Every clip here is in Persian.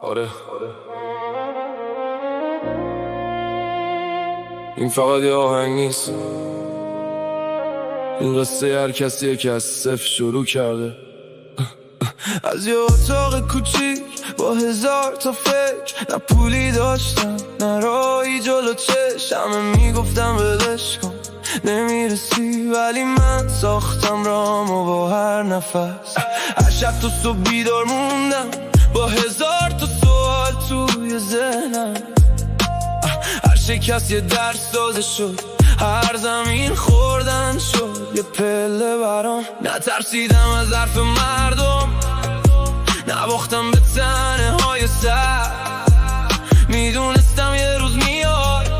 آره این فقط یه آهنگ نیست، این قصه هر کسیه که از صفر شروع کرده. از یه اتاق کوچیک با 1000 تا فکر، نه پولی داشتم نه راهی جلو چشم، همه میگفتم ولش کن نمیرسی، ولی من ساختم رامو با هر نفس. هر شب تو صبح بیدار موندم با 1000 تا سوال توی ذهنم، هر شکست یه درس تازه شد، هر زمین خوردن شد یه پله برام. نترسیدم از حرف مردم، نباختم به تنه های سر، میدونستم یه روز میاد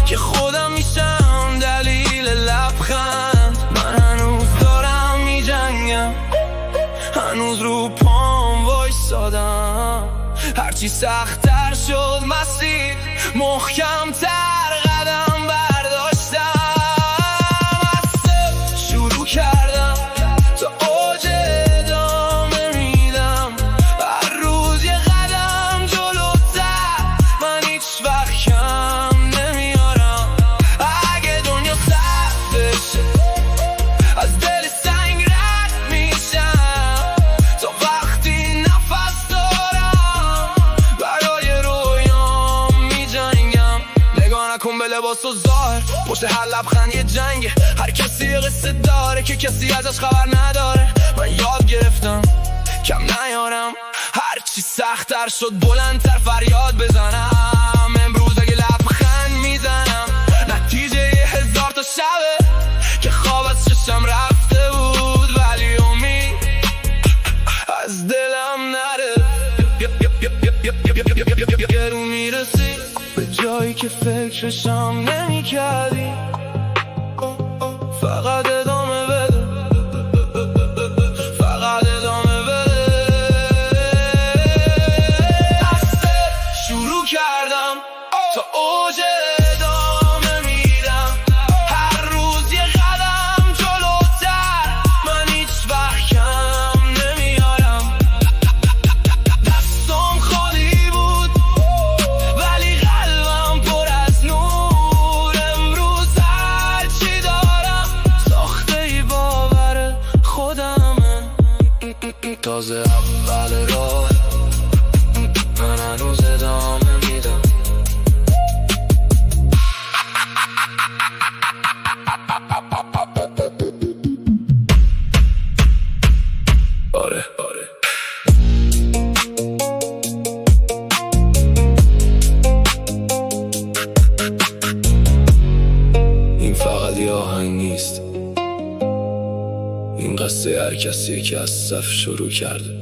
که خودم میشم دلیل لبخند. من هنوز دارم میجنگم، هنوز رو پام وایسادم، هرچی سخت‌تر شد مسیر محکم‌تر قدم برداشتم. از صفر شروع کردم تا اوج ادامه میدم، هر روز یه قدم جلوتر، من هیچ وقت کم نمیارم. اگه دنیا سخت بشه از دل سنگ رد میشم، تا وقتی نفس دارم برای رویام میجنگم. نگاه نکن به لباس و ظاهر، پشت هر لبخند یه جنگه، هر کسی یه قصه داره که کسی ازش خبر نداره. من یاد گرفتم کم نیارم، هرچی سخت‌تر شد بلندتر فریاد بزنم. امروز اگه لبخند میزنم نتیجه 1000 تا شبه که خواب از چشم رفته بود، ولی امید از دلم نره. یه رو میرسی به جایی که فکرشم نمی کردی، فقط ادامه بده، فقط ادامه بده. از صفر شروع کردم تا اوج ادامه میدم، هر روز یه قدم جلوتر، من هیچ وقت کم نمیارم. دستم خالی بود ولی قلبم پر از نور، امروز هرچی دارم ساخته ای باور خودمه. تازه اول راه من هنوز ادامه میدم. آره این فقط یه آهنگ نیست، این قصه هر کسیه که از صفر شروع کرده.